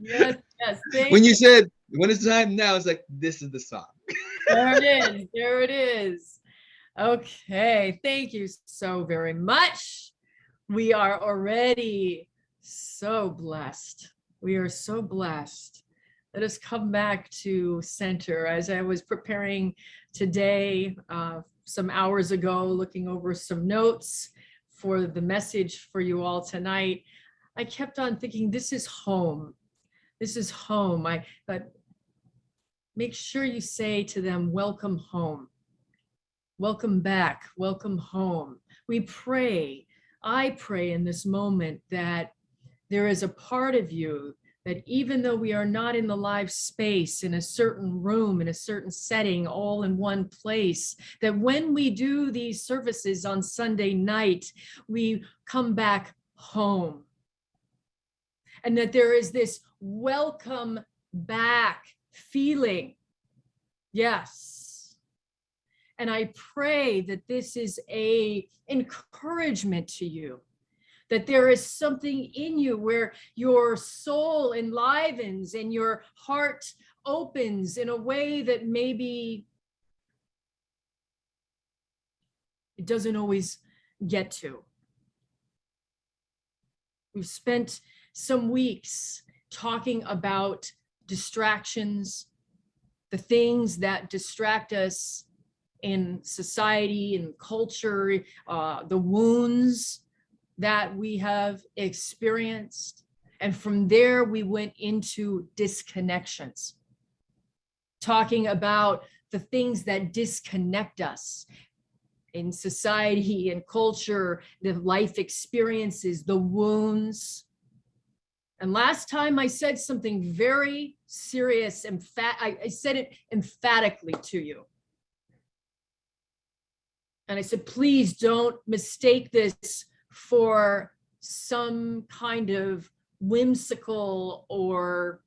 Yes, yes. Thank When you. you said, when it's time now, it's like, this is the song. There it is. There it is. Okay. Thank you so very much. We are already so blessed. We are so blessed. Let us come back to center. As I was preparing today, some hours ago, looking over some notes for the message for you all tonight, I kept on thinking, this is home. This is home. But make sure you say to them, welcome home. Welcome back. Welcome home. We pray. I pray in this moment that there is a part of you that even though we are not in the live space, in a certain room, in a certain setting, all in one place, that when we do these services on Sunday night, we come back home. And that there is this welcome back feeling. Yes. And I pray that this is an encouragement to you, that there is something in you where your soul enlivens and your heart opens in a way that maybe it doesn't always get to. We've spent some weeks talking about distractions, the things that distract us in society and culture, the wounds that we have experienced. And from there, we went into disconnections, talking about the things that disconnect us in society and culture, the life experiences, the wounds. And last time I said something very serious, I said it emphatically to you. And I said, please don't mistake this for some kind of whimsical or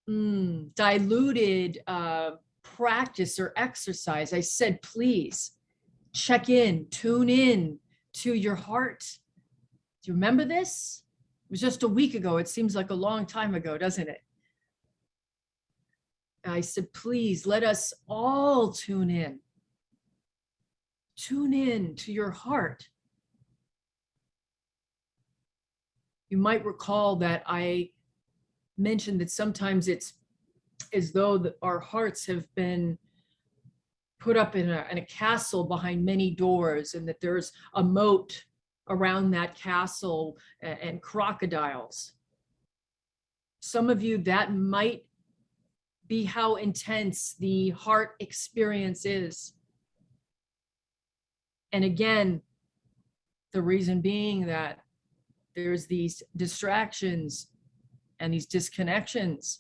diluted practice or exercise. I said, please check in, tune in to your heart. Do you remember this? It was just a week ago. It seems like a long time ago, doesn't it? I said, please let us all tune in. Tune in to your heart. You might recall that I mentioned that sometimes it's as though our hearts have been put up in a castle behind many doors, and that there's a moat around that castle and crocodiles. Some of you, that might be how intense the heart experience is. And again, the reason being that there's these distractions and these disconnections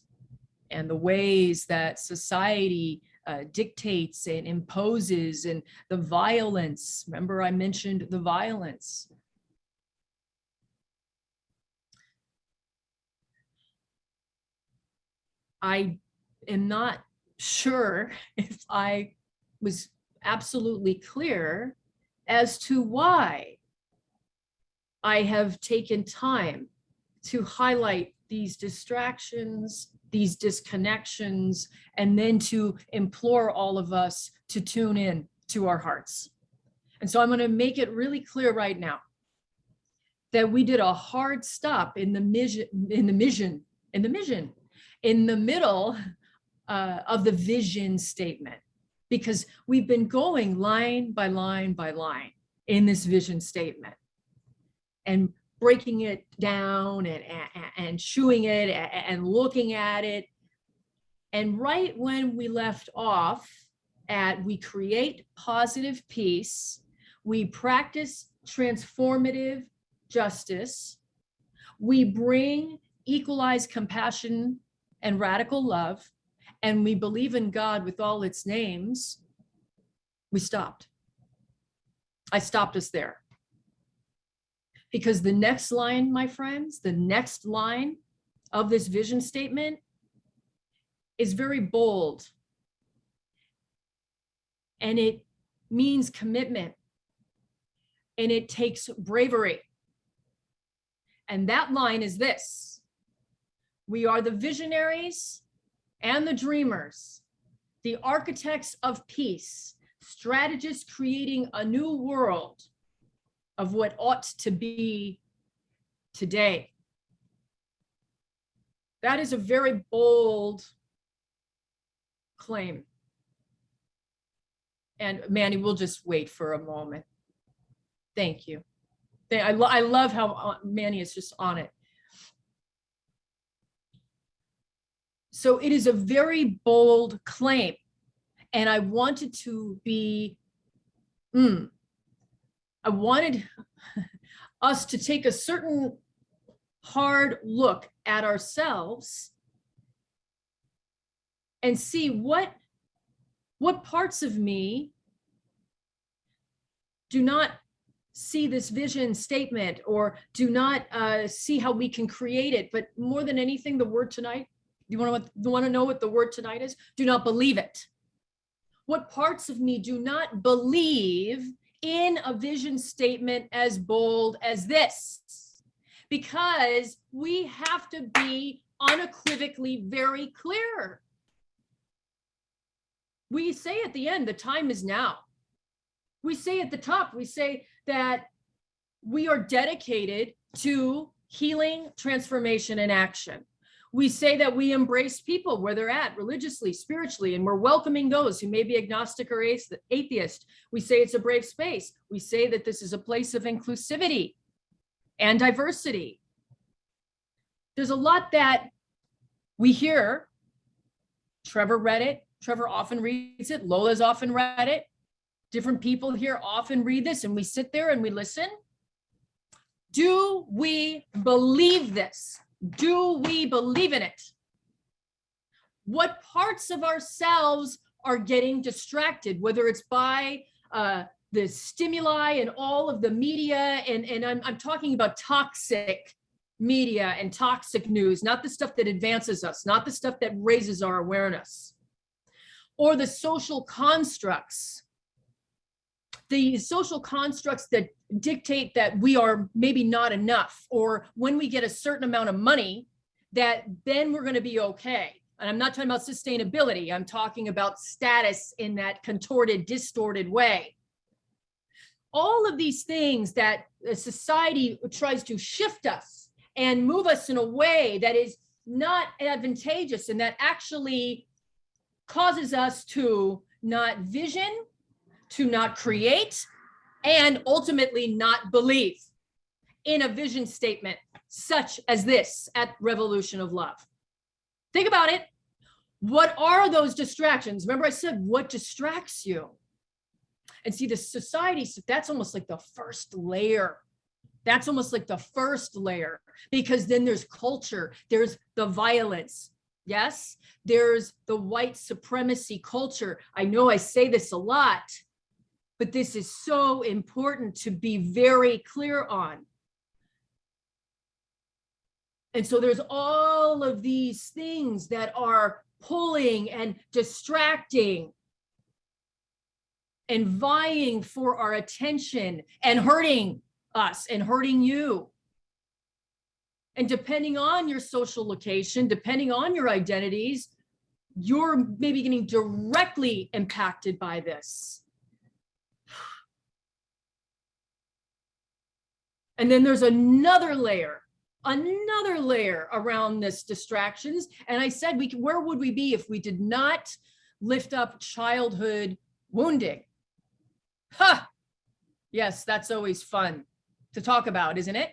and the ways that society dictates and imposes, and the violence. Remember, I mentioned the violence. I am not sure if I was absolutely clear as to why I have taken time to highlight these distractions, these disconnections, and then to implore all of us to tune in to our hearts. And so I'm going to make it really clear right now that we did a hard stop in the middle of the vision statement, because we've been going line by line by line in this vision statement and breaking it down and chewing it and looking at it. And right when we left off at we create positive peace, we practice transformative justice, we bring equalized compassion and radical love, and we believe in God with all its names, we stopped. I stopped us there. Because the next line, my friends, the next line of this vision statement is very bold. And it means commitment. And it takes bravery. And that line is this: We are the visionaries and the dreamers, the architects of peace, strategists creating a new world of what ought to be today. That is a very bold claim. And Manny, we'll just wait for a moment. Thank you. I love how Manny is just on it. So it is a very bold claim. And I wanted to be, I wanted us to take a certain hard look at ourselves and see what parts of me do not see this vision statement or do not see how we can create it. But more than anything, the word tonight, you want to know what the word tonight is? Do not believe it. What parts of me do not believe in a vision statement as bold as this? Because we have to be unequivocally very clear. We say at the end, the time is now. We say at the top, we say that we are dedicated to healing, transformation, and action. We say that we embrace people where they're at, religiously, spiritually, and we're welcoming those who may be agnostic or atheist. We say it's a brave space. We say that this is a place of inclusivity and diversity. There's a lot that we hear. Trevor read it. Trevor often reads it. Lola's often read it. Different people here often read this, and we sit there and we listen. Do we believe this? Do we believe in it? What parts of ourselves are getting distracted, whether it's by the stimuli and all of the media, and I'm talking about toxic media and toxic news, not the stuff that advances us, not the stuff that raises our awareness, or the social constructs. The social constructs that dictate that we are maybe not enough, or when we get a certain amount of money, that then we're going to be okay. And I'm not talking about sustainability. I'm talking about status in that contorted, distorted way. All of these things that society tries to shift us and move us in a way that is not advantageous and that actually causes us to not vision, to not create, and ultimately not believe in a vision statement such as this at Revolution of Love. Think about it. What are those distractions? Remember I said, what distracts you? And see, the society, that's almost like the first layer. That's almost like the first layer, because then there's culture, there's the violence. Yes, there's the white supremacy culture. I know I say this a lot, but this is so important to be very clear on. And so there's all of these things that are pulling and distracting and vying for our attention and hurting us and hurting you. And depending on your social location, depending on your identities, you're maybe getting directly impacted by this. And then there's another layer around this distractions. And I said, where would we be if we did not lift up childhood wounding? Yes, that's always fun to talk about, isn't it?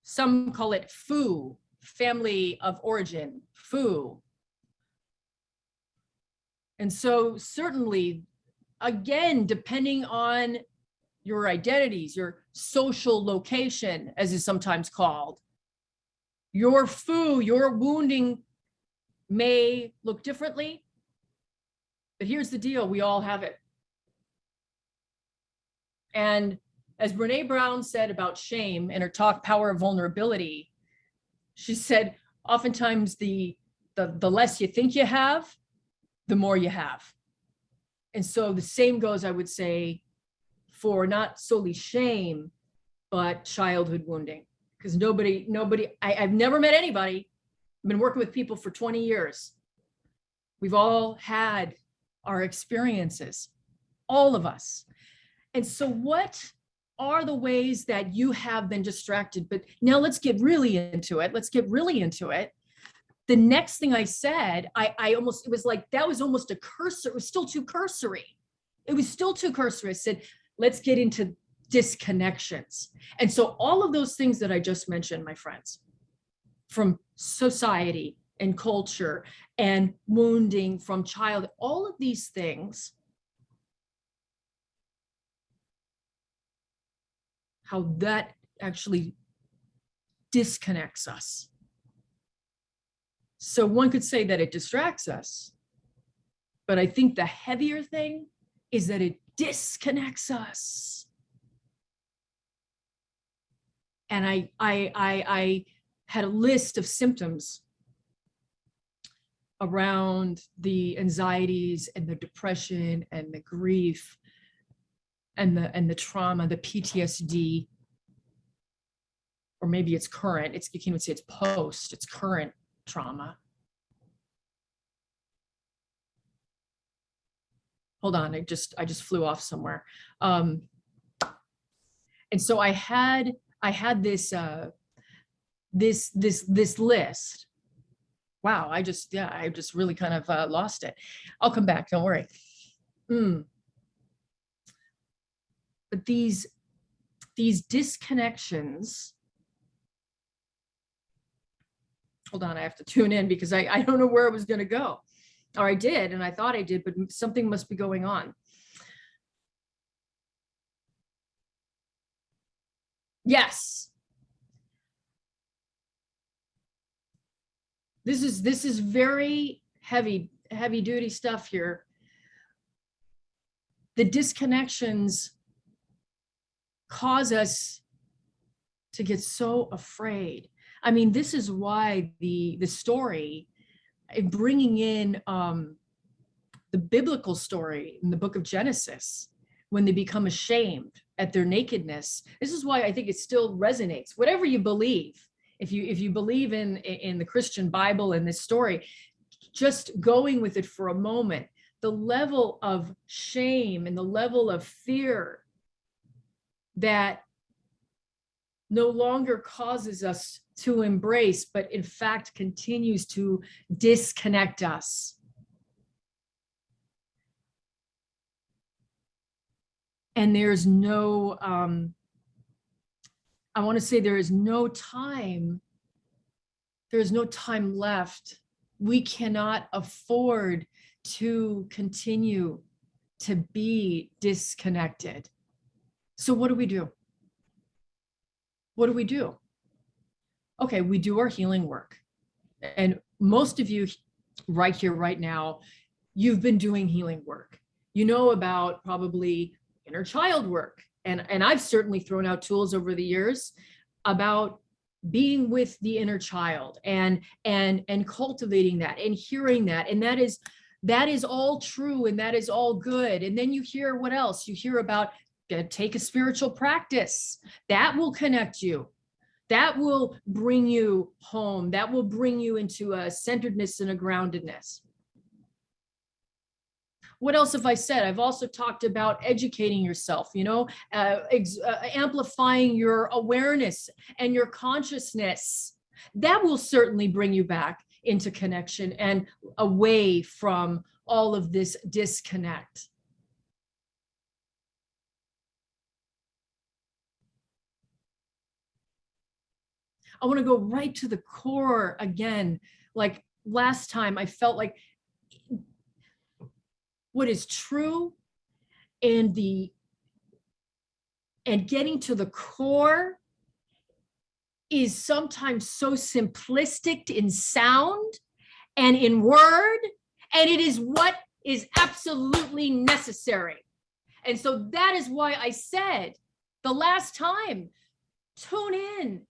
Some call it FOO, family of origin, FOO. And so certainly, again, depending on your identities, your social location, as is sometimes called, your FOO, your wounding may look differently, but here's the deal, we all have it. And as Brene Brown said about shame in her talk, Power of Vulnerability, she said, oftentimes the less you think you have, the more you have. And so the same goes, I would say, for not solely shame, but childhood wounding. Because I've never met anybody I've been working with people for 20 years. We've all had our experiences, all of us. And so what are the ways that you have been distracted? But now let's get really into it. Let's get really into it. The next thing I said, I almost, it was like, that was almost a cursor. It was still too cursory. It was still too cursory. I said, let's get into disconnections. And so all of those things that I just mentioned, my friends, from society and culture and wounding from child, all of these things, how that actually disconnects us. So one could say that it distracts us, but I think the heavier thing is that it disconnects us. And I had a list of symptoms around the anxieties and the depression and the grief and the trauma, the PTSD, or maybe it's current, you can't even say it's post, it's current trauma. Hold on, I just flew off somewhere. And so I had this this list. Wow, I just really kind of lost it. I'll come back, don't worry. But these disconnections, hold on, I have to tune in because I don't know where it was going to go. Or I did, and I thought I did, but something must be going on. Yes. This is very heavy duty stuff here. The disconnections cause us to get so afraid. I mean, this is why the story, bringing in the biblical story in the book of Genesis, when they become ashamed at their nakedness, this is why I think it still resonates. Whatever you believe, if you believe in the Christian Bible and this story, just going with it for a moment, the level of shame and the level of fear that no longer causes us to embrace, but in fact continues to disconnect us. And there's no, I want to say there is no time left. We cannot afford to continue to be disconnected. So what do we do? What do we do? Okay, we do our healing work. And most of you right here, right now, you've been doing healing work. You know about probably inner child work. And I've certainly thrown out tools over the years about being with the inner child and cultivating that and hearing that. And that is all true and that is all good. And then you hear what else? You hear about take a spiritual practice. That will connect you. That will bring you home. That will bring you into a centeredness and a groundedness. What else have I said? I've also talked about educating yourself, amplifying your awareness and your consciousness. That will certainly bring you back into connection and away from all of this disconnect. I want to go right to the core again. Like last time, I felt like what is true and getting to the core is sometimes so simplistic in sound and in word, and it is what is absolutely necessary. And so that is why I said the last time, tune in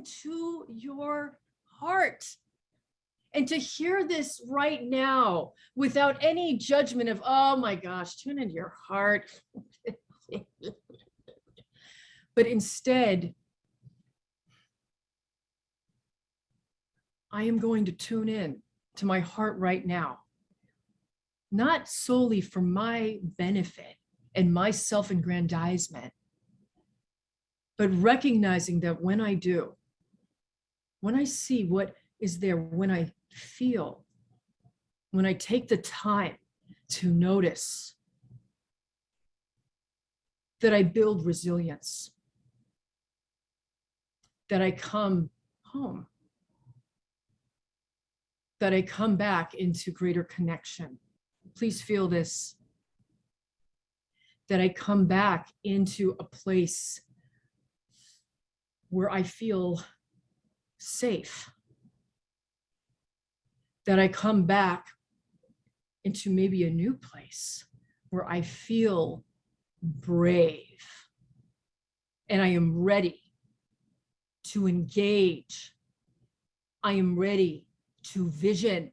to your heart. And to hear this right now without any judgment of, oh my gosh, tune into your heart. But instead, I am going to tune in to my heart right now, not solely for my benefit and my self-aggrandizement, but recognizing that when I do, when I see what is there, when I feel, when I take the time to notice, that I build resilience, that I come home, that I come back into greater connection. Please feel this, that I come back into a place where I feel safe, that I come back into maybe a new place where I feel brave and I am ready to engage. I am ready to vision.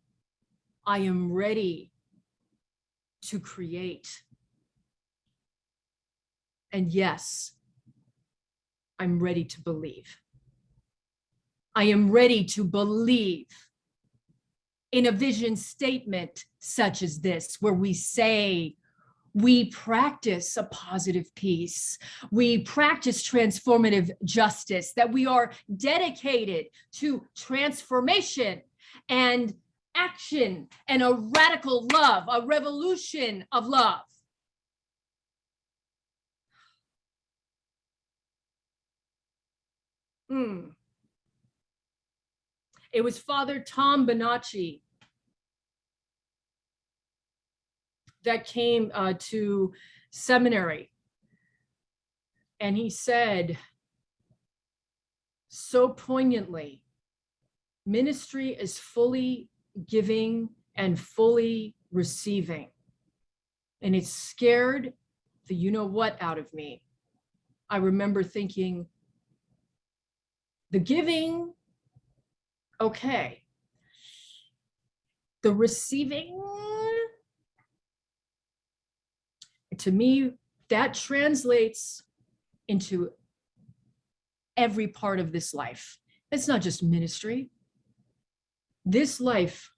I am ready to create. And yes, I'm ready to believe. I am ready to believe in a vision statement such as this, where we say, we practice a positive peace. We practice transformative justice, that we are dedicated to transformation and action and a radical love, a revolution of love. It was Father Tom Bonacci that came to seminary, and he said so poignantly, ministry is fully giving and fully receiving, and it scared the you-know-what out of me. I remember thinking, the giving, okay, the receiving, to me, that translates into every part of this life. It's not just ministry. This life,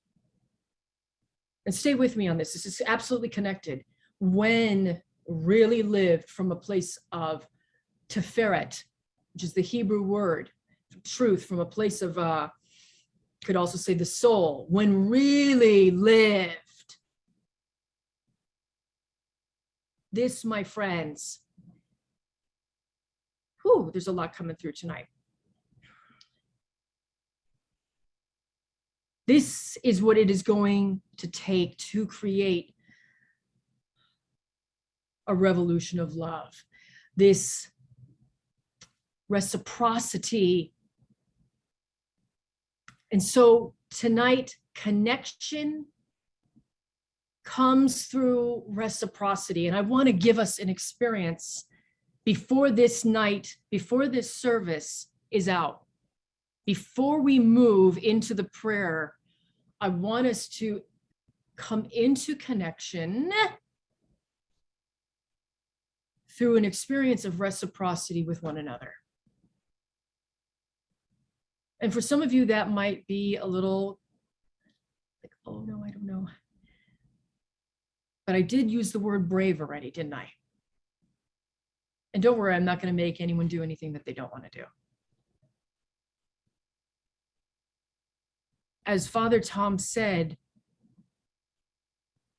and stay with me on this, this is absolutely connected, when really lived from a place of teferet, which is the Hebrew word, truth, from a place of, could also say the soul, when really lived. This, my friends, whew, there's a lot coming through tonight. This is what it is going to take to create a revolution of love. This reciprocity. And so tonight, connection comes through reciprocity. And I want to give us an experience before this night, before this service is out. Before we move into the prayer, I want us to come into connection through an experience of reciprocity with one another. And for some of you, that might be a little like, oh no, I don't know. But I did use the word brave already, didn't I? And don't worry, I'm not going to make anyone do anything that they don't want to do. As Father Tom said,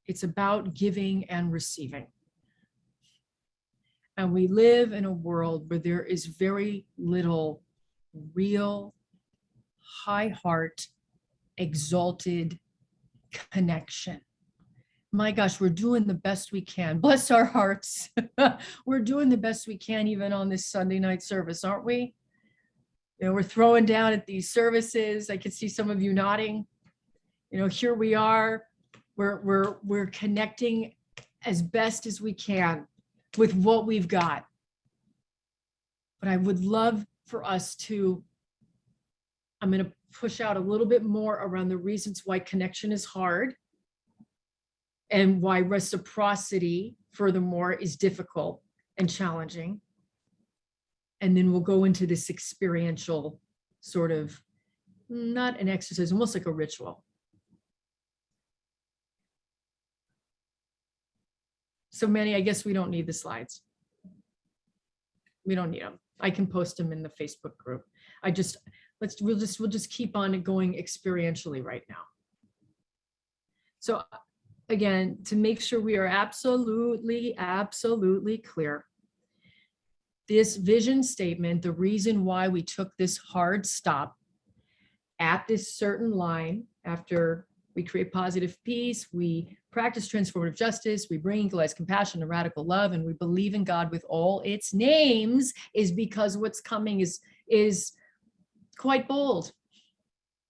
it's about giving and receiving. And we live in a world where there is very little real, high heart, exalted connection. My gosh, we're doing the best we can. Bless our hearts. We're doing the best we can even on this Sunday night service, aren't we? You know, we're throwing down at these services. I can see some of you nodding. You know, here we are. We're connecting as best as we can with what we've got. But I would love for us to, I'm going to push out a little bit more around the reasons why connection is hard and why reciprocity, furthermore, is difficult and challenging. And then we'll go into this experiential sort of not an exercise, almost like a ritual. So Manny, I guess we don't need the slides. We don't need them. I can post them in the Facebook group. We'll just keep on going experientially right now. So again, to make sure we are absolutely clear, this vision statement, the reason why we took this hard stop at this certain line after we create positive peace, we practice transformative justice, we bring equalized compassion and radical love, and we believe in God with all its names, is because what's coming is quite bold.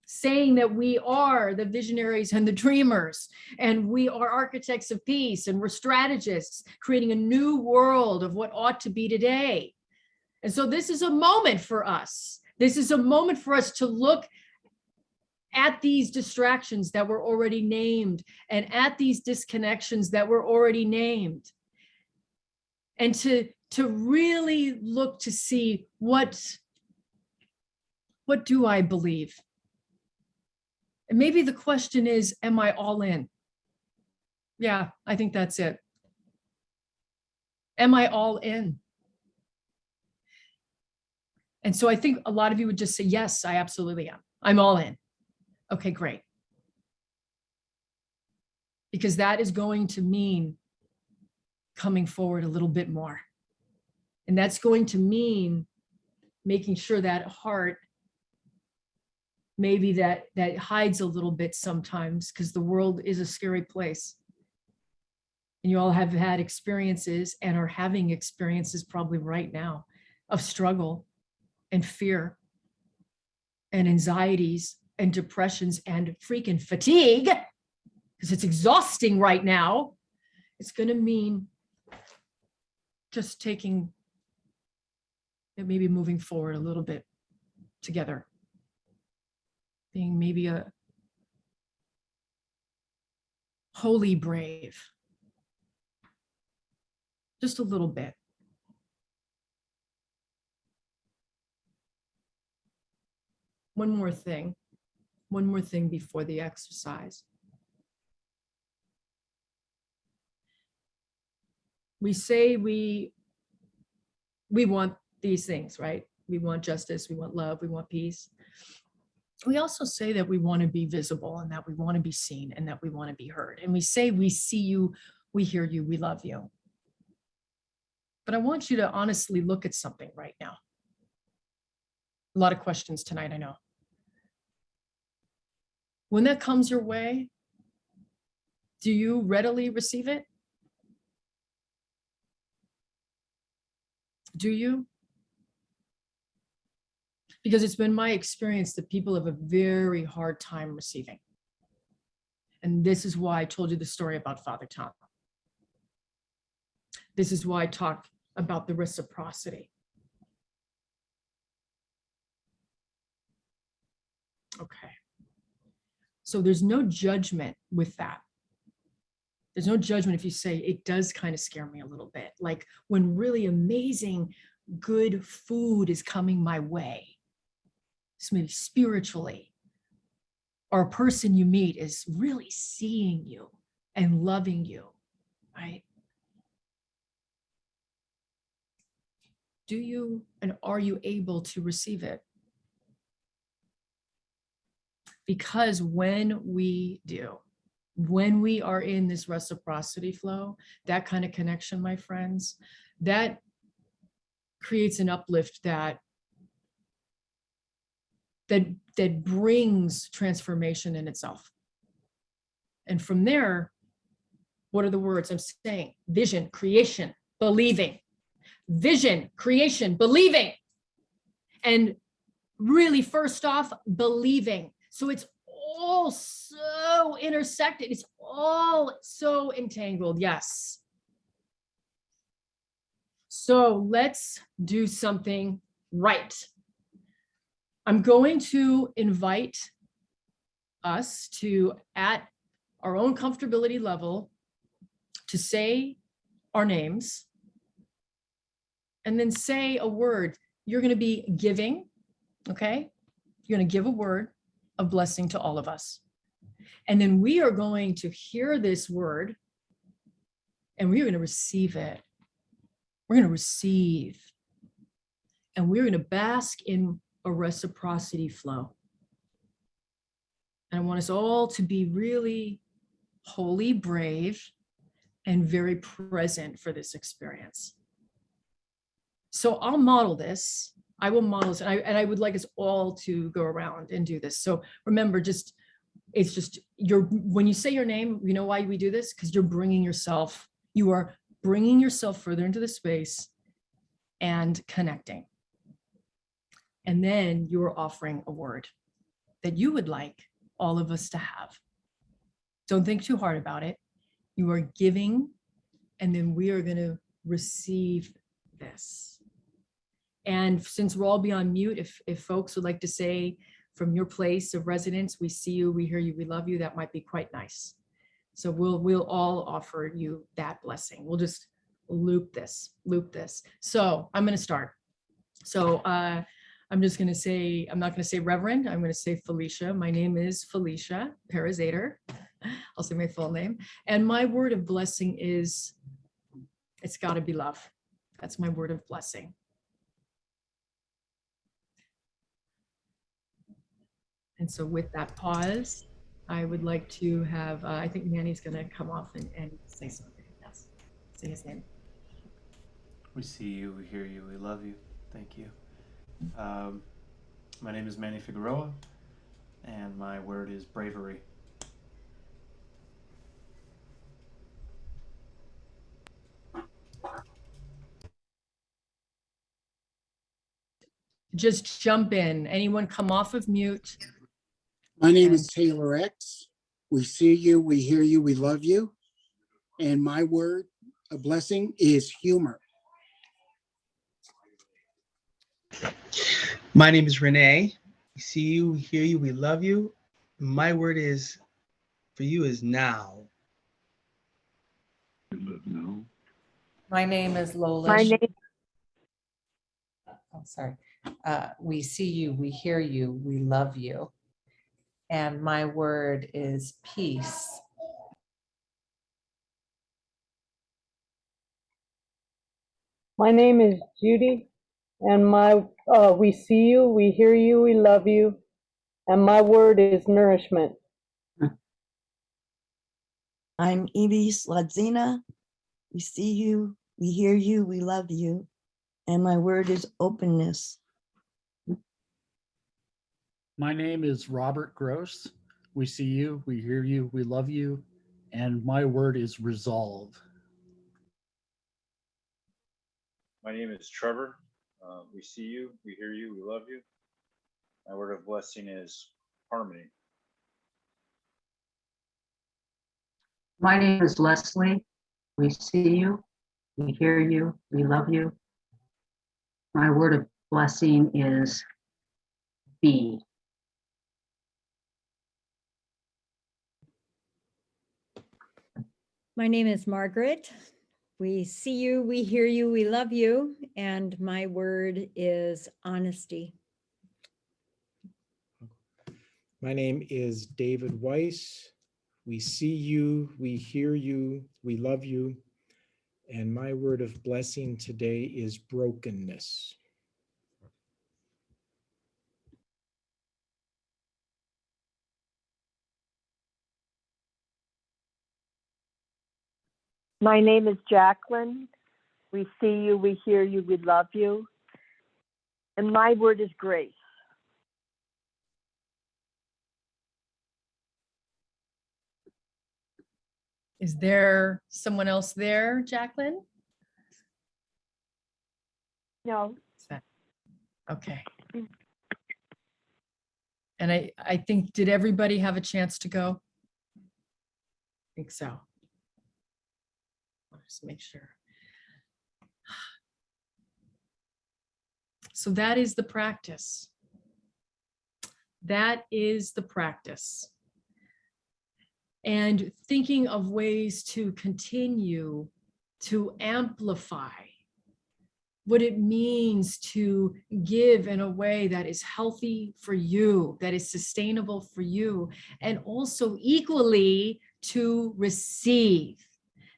Saying that we are the visionaries and the dreamers, and we are architects of peace, and we're strategists creating a new world of what ought to be today. And so this is a moment for us. This is a moment for us to look at these distractions that were already named, and at these disconnections that were already named, and to really look to see what do I believe? And maybe the question is, am I all in? Yeah, I think that's it. Am I all in? And so I think a lot of you would just say, yes, I absolutely am. I'm all in. Okay, great. Because that is going to mean coming forward a little bit more. And that's going to mean making sure that heart, maybe that hides a little bit sometimes, because the world is a scary place. And you all have had experiences and are having experiences probably right now of struggle and fear and anxieties and depressions and freaking fatigue, because it's exhausting right now. It's going to mean just taking and maybe moving forward a little bit together, being maybe a holy brave, just a little bit. One more thing before the exercise. We say we want these things, right? We want justice, we want love, we want peace. We also say that we want to be visible, and that we want to be seen, and that we want to be heard. And we say we see you, we hear you, we love you. But I want you to honestly look at something right now. A lot of questions tonight, I know. When that comes your way, do you readily receive it? Do you? Because it's been my experience that people have a very hard time receiving. And this is why I told you the story about Father Tom. This is why I talk about the reciprocity. Okay. So there's no judgment with that. There's no judgment if you say it does kind of scare me a little bit. Like when really amazing, good food is coming my way, so maybe spiritually, or a person you meet is really seeing you and loving you, right? Do you and are you able to receive it? Because when we do, when we are in this reciprocity flow, that kind of connection, my friends, that creates an uplift that brings transformation in itself. And from there, what are the words I'm saying? Vision, creation, believing. Vision, creation, believing. And really, first off, believing. So it's all so intersected. It's all so entangled. Yes. So let's do something right. I'm going to invite us to, at our own comfortability level, to say our names and then say a word. You're going to be giving, okay? You're going to give a word. of blessing to all of us. And then we are going to hear this word and we're going to receive it. We're going to receive. And we're going to bask in a reciprocity flow. And I want us all to be really wholly brave and very present for this experience. So I'll model this. I will model this, and I would like us all to go around and do this. So remember, it's just when you say your name, you know why we do this? Because you are bringing yourself further into the space and connecting. And then you are offering a word that you would like all of us to have. Don't think too hard about it. You are giving, and then we are going to receive this. And since we're all beyond mute, if folks would like to say from your place of residence, we see you, we hear you, we love you, that might be quite nice. So we'll all offer you that blessing. We'll just loop this. So I'm going to start. So I'm just going to say, I'm not going to say Reverend, I'm going to say Felicia. My name is Felicia Parazaider. I'll say my full name. And my word of blessing is, it's got to be love. That's my word of blessing. And so with that pause, I would like to have, I think Manny's going to come off and say something. Yes, say his name. We see you, we hear you, we love you. Thank you. My name is Manny Figueroa, and my word is bravery. Just jump in. Anyone come off of mute? My name is Taylor X. We see you, we hear you, we love you. And my word, a blessing, is humor. My name is Renee. We see you, we hear you, we love you. My word is, for you, is now. My name is Lola. Sorry. We see you, we hear you, we love you. And my word is peace. My name is Judy, and we see you, we hear you, we love you, and my word is nourishment. I'm Evie Sladzina. We see you, we hear you, we love you, and my word is openness. My name is Robert Gross. We see you, we hear you, we love you, and my word is resolve. My name is Trevor. We see you, we hear you, we love you. My word of blessing is harmony. My name is Leslie. We see you, we hear you, we love you. My word of blessing is be. My name is Margaret. We see you, we hear you, we love you, and my word is honesty. My name is David Weiss. We see you, we hear you, we love you, and my word of blessing today is brokenness. My name is Jacqueline. We see you, we hear you, we love you. And my word is grace. Is there someone else there, Jacqueline? No. Okay. And I think, did everybody have a chance to go? I think so. Just make sure. So that is the practice. That is the practice. And thinking of ways to continue to amplify what it means to give in a way that is healthy for you, that is sustainable for you, and also equally to receive.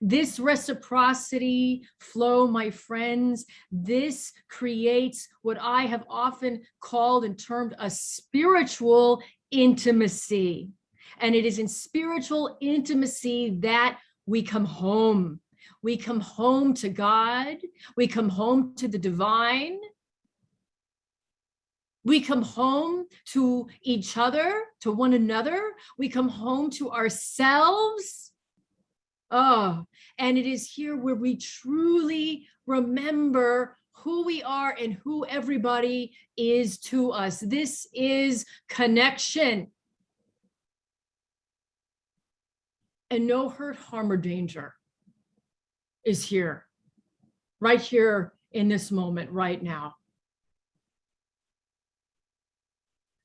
This reciprocity flow, my friends, this creates what I have often called and termed a spiritual intimacy. And it is in spiritual intimacy that we come home. We come home to God. We come home to the divine. We come home to each other, to one another. We come home to ourselves. Oh, and it is here where we truly remember who we are and who everybody is to us. This is connection. And no hurt, harm, or danger is here, right here in this moment, right now.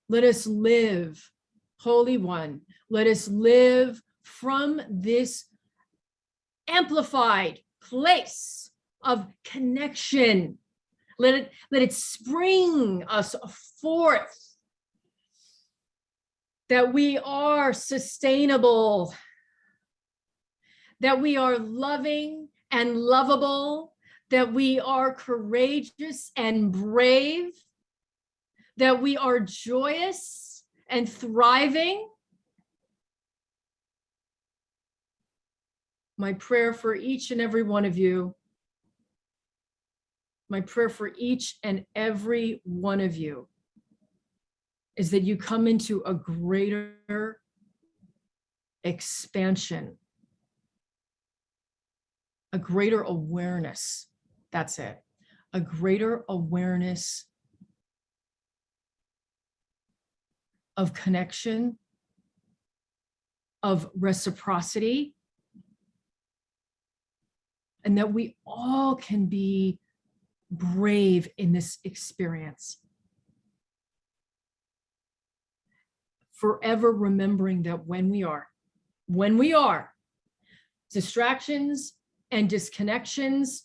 Let us live, Holy One. Let us live from this amplified place of connection. Let it spring us forth that we are sustainable, that we are loving and lovable, that we are courageous and brave, that we are joyous and thriving. My prayer for each and every one of you, my prayer for each and every one of you is that you come into a greater expansion, a greater awareness. That's it. A greater awareness of connection, of reciprocity, and that we all can be brave in this experience. Forever remembering that when we are, distractions and disconnections,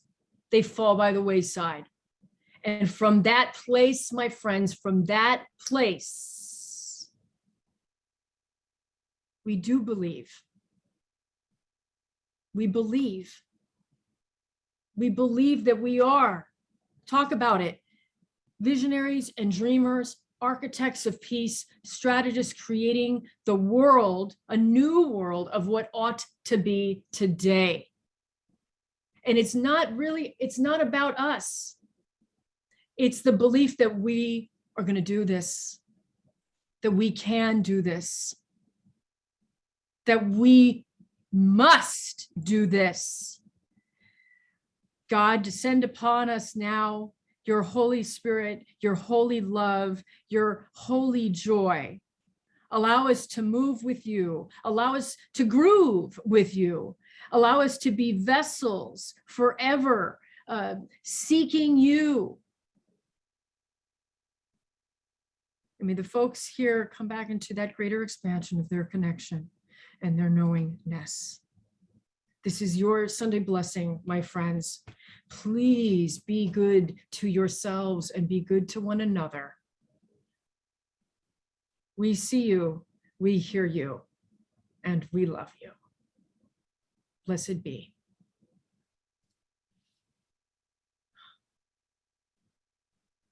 they fall by the wayside. And from that place, my friends, from that place, we do believe. We believe. We believe that we are, talk about it, visionaries and dreamers, architects of peace, strategists creating the world, a new world of what ought to be today. And it's not about us. It's the belief that we are going to do this, that we can do this, that we must do this. God, descend upon us now, your Holy Spirit, your holy love, your holy joy. Allow us to move with you. Allow us to groove with you. Allow us to be vessels forever, seeking you. I mean, the folks here come back into that greater expansion of their connection and their knowingness. This is your Sunday blessing, my friends. Please be good to yourselves and be good to one another. We see you, we hear you, and we love you. Blessed be.